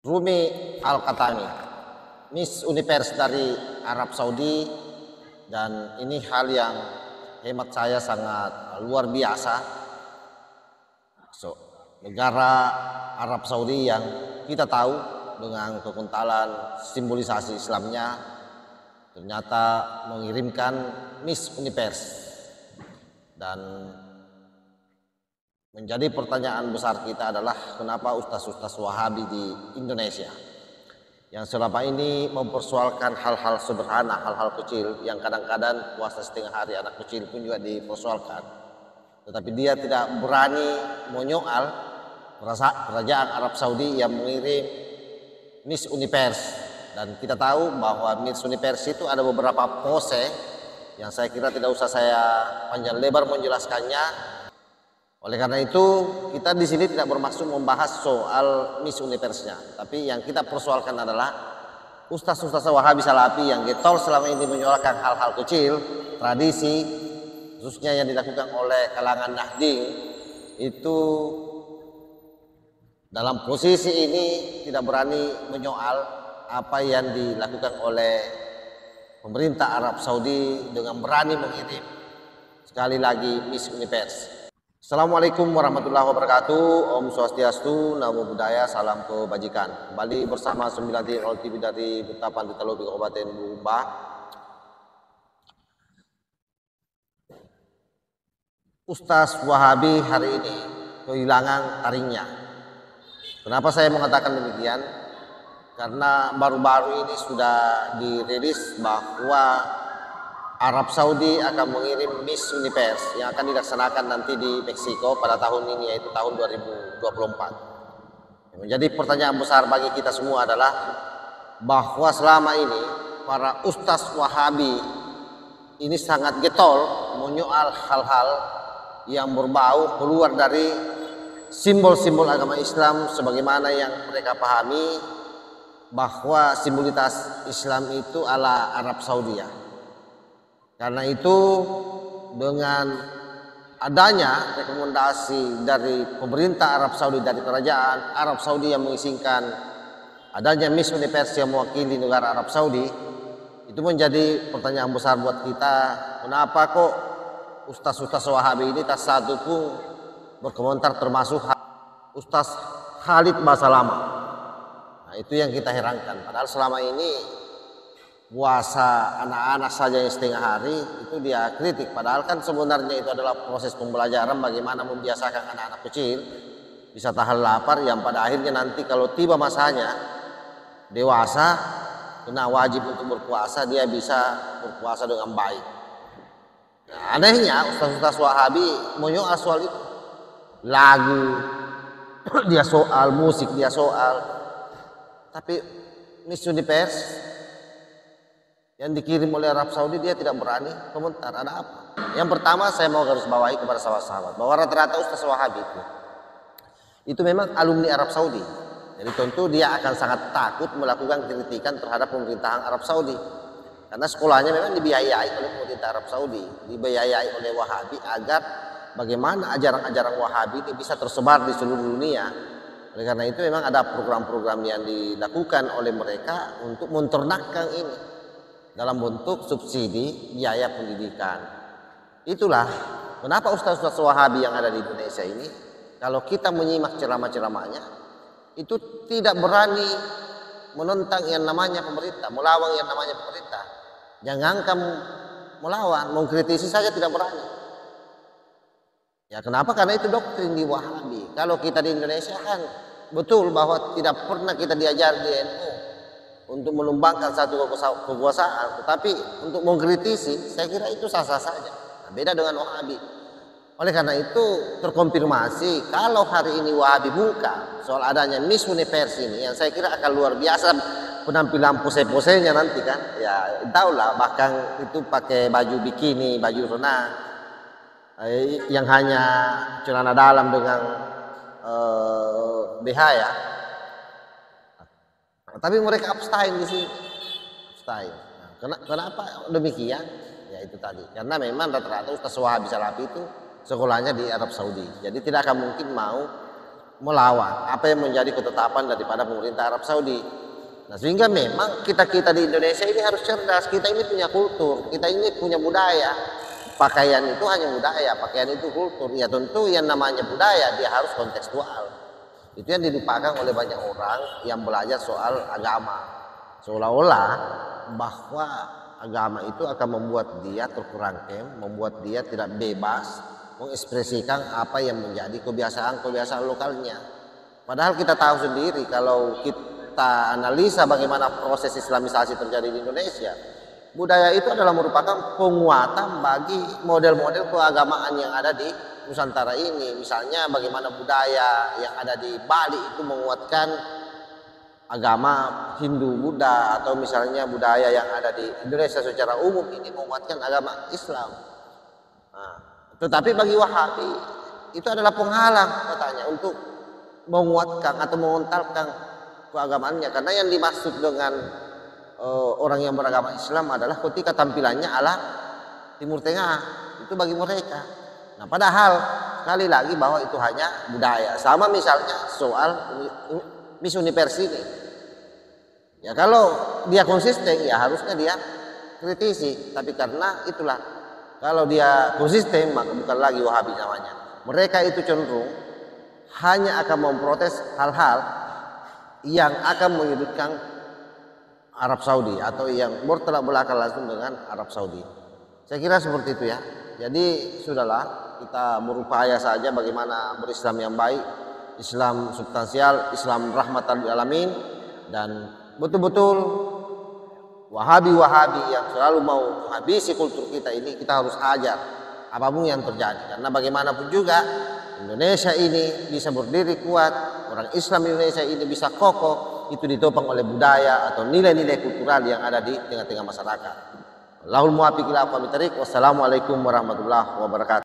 Rumi Al-Khatami, Miss Univers dari Arab Saudi, dan ini hal yang hemat saya sangat luar biasa. Negara Arab Saudi yang kita tahu dengan kekentalan simbolisasi Islamnya ternyata mengirimkan Miss Univers, dan menjadi pertanyaan besar kita adalah kenapa ustaz-ustaz Wahabi di Indonesia yang selama ini mempersoalkan hal-hal sederhana, hal-hal kecil yang kadang-kadang puasa setengah hari anak kecil pun juga dipersoalkan, tetapi dia tidak berani menyoal kerajaan Arab Saudi yang mengirim Miss Univers. Dan kita tahu bahwa Miss Univers itu ada beberapa pose yang saya kira tidak usah saya panjang lebar menjelaskannya. Oleh karena itu, kita di sini tidak bermaksud membahas soal Miss Universe-nya, tapi yang kita persoalkan adalah ustaz-ustaz Wahabi Salafi yang getol selama ini menyoalkan hal-hal kecil, tradisi, khususnya yang dilakukan oleh kalangan Nahdien, itu dalam posisi ini tidak berani menyoal apa yang dilakukan oleh pemerintah Arab Saudi dengan berani mengirim sekali lagi Miss Universe. Assalamualaikum warahmatullahi wabarakatuh. Om Swastiastu, Namo Buddhaya, salam kebajikan. Kembali bersama 9 TV dari Betapan Titalobi Kabupaten Bumba. Ustaz Wahabi hari ini kehilangan taringnya. Kenapa saya mengatakan demikian? Karena baru-baru ini sudah dirilis bahwa Arab Saudi akan mengirim Miss Universe yang akan dilaksanakan nanti di Meksiko pada tahun ini, yaitu tahun 2024. Menjadi pertanyaan besar bagi kita semua adalah bahwa selama ini para ustaz Wahabi ini sangat getol menyoal hal-hal yang berbau keluar dari simbol-simbol agama Islam sebagaimana yang mereka pahami bahwa simbolitas Islam itu ala Arab Saudi ya. Karena itu dengan adanya rekomendasi dari pemerintah Arab Saudi, dari kerajaan Arab Saudi yang mengizinkan adanya Miss Universe yang mewakili negara Arab Saudi, itu menjadi pertanyaan besar buat kita, kenapa kok ustaz-ustaz Wahabi ini tak satu pun berkomentar, termasuk Ustaz Khalid Basalamah. Nah, itu yang kita herankan, padahal selama ini puasa anak-anak saja yang setengah hari itu dia kritik, padahal kan sebenarnya itu adalah proses pembelajaran bagaimana membiasakan anak-anak kecil bisa tahan lapar, yang pada akhirnya nanti kalau tiba masanya dewasa kena wajib untuk berpuasa, dia bisa berpuasa dengan baik. Nah, anehnya ustaz-ustaz Wahabi menyoal soal itu, lagu dia soal, musik dia soal, tapi Miss Universe yang dikirim oleh Arab Saudi dia tidak berani komentar. Ada apa? Yang pertama saya mau garis bawahi kepada sahabat-sahabat bahwa rata-rata ustaz Wahabi itu memang alumni Arab Saudi. Jadi tentu dia akan sangat takut melakukan kritikan terhadap pemerintahan Arab Saudi, karena sekolahnya memang dibiayai oleh pemerintah Arab Saudi, dibiayai oleh Wahabi agar bagaimana ajaran-ajaran Wahabi ini bisa tersebar di seluruh dunia. Oleh karena itu memang ada program-program yang dilakukan oleh mereka untuk menternakkan ini dalam bentuk subsidi biaya pendidikan. Itulah kenapa ustaz-ustaz Wahabi yang ada di Indonesia ini, kalau kita menyimak ceramah-ceramahnya, itu tidak berani menentang yang namanya pemerintah, melawan yang namanya pemerintah. Jangankan melawan, mengkritisi saja tidak berani. Ya kenapa? Karena itu doktrin di Wahabi. Kalau kita di Indonesia kan betul bahwa tidak pernah kita diajar di NU untuk menumbangkan satu kekuasaan, tetapi untuk mengkritisi saya kira itu sah-sah saja. Nah, beda dengan Wahabi. Oleh karena itu terkonfirmasi kalau hari ini Wahabi buka soal adanya Miss Universe ini, yang saya kira akan luar biasa penampilan pose-posenya nanti kan. Ya tahulah, bahkan itu pakai baju bikini, baju renang yang hanya celana dalam dengan BH ya. Tapi mereka abstain di sini, abstain. Nah, kenapa demikian? Ya itu tadi, karena memang rata-rata ustaz Wahabi Salafi itu sekolahnya di Arab Saudi, jadi tidak akan mungkin mau melawan apa yang menjadi ketetapan daripada pemerintah Arab Saudi. Nah, sehingga memang kita di Indonesia ini harus cerdas. Kita ini punya kultur, kita ini punya budaya. Pakaian itu hanya budaya, pakaian itu kultur. Ya tentu yang namanya budaya dia harus kontekstual. Itu yang dilupakan oleh banyak orang yang belajar soal agama. Seolah-olah bahwa agama itu akan membuat dia terkurangkan, membuat dia tidak bebas mengekspresikan apa yang menjadi kebiasaan-kebiasaan lokalnya. Padahal kita tahu sendiri kalau kita analisa bagaimana proses islamisasi terjadi di Indonesia, budaya itu adalah merupakan penguatan bagi model-model keagamaan yang ada di Nusantara ini. Misalnya bagaimana budaya yang ada di Bali itu menguatkan agama Hindu Buddha, atau misalnya budaya yang ada di Indonesia secara umum ini menguatkan agama Islam. Nah, tetapi bagi Wahabi itu adalah penghalang katanya untuk menguatkan atau mengontalkan keagamaannya, karena yang dimaksud dengan orang yang beragama Islam adalah ketika tampilannya ala Timur Tengah, itu bagi mereka. Nah, padahal sekali lagi bahwa itu hanya budaya. Sama misalnya soal Miss Universe ini. Ya kalau dia konsisten ya harusnya dia kritisi, tapi karena itulah, kalau dia konsisten maka bukan lagi Wahabi namanya. Mereka itu cenderung hanya akan memprotes hal-hal yang akan menyudutkan Arab Saudi atau yang bertolak belakang langsung dengan Arab Saudi. Saya kira seperti itu ya. Jadi sudahlah, kita berupaya saja bagaimana berislam yang baik, Islam substansial, Islam rahmatan lil alamin, dan betul-betul Wahabi-Wahabi yang selalu mau menghabisi kultur kita ini kita harus ajar apapun yang terjadi. Karena bagaimanapun juga Indonesia ini bisa berdiri kuat, orang Islam Indonesia ini bisa kokoh, itu ditopang oleh budaya atau nilai-nilai kultural yang ada di tengah-tengah masyarakat. Allahul muwaffiq ila aqwamit thariq. Wassalamualaikum warahmatullahi wabarakatuh.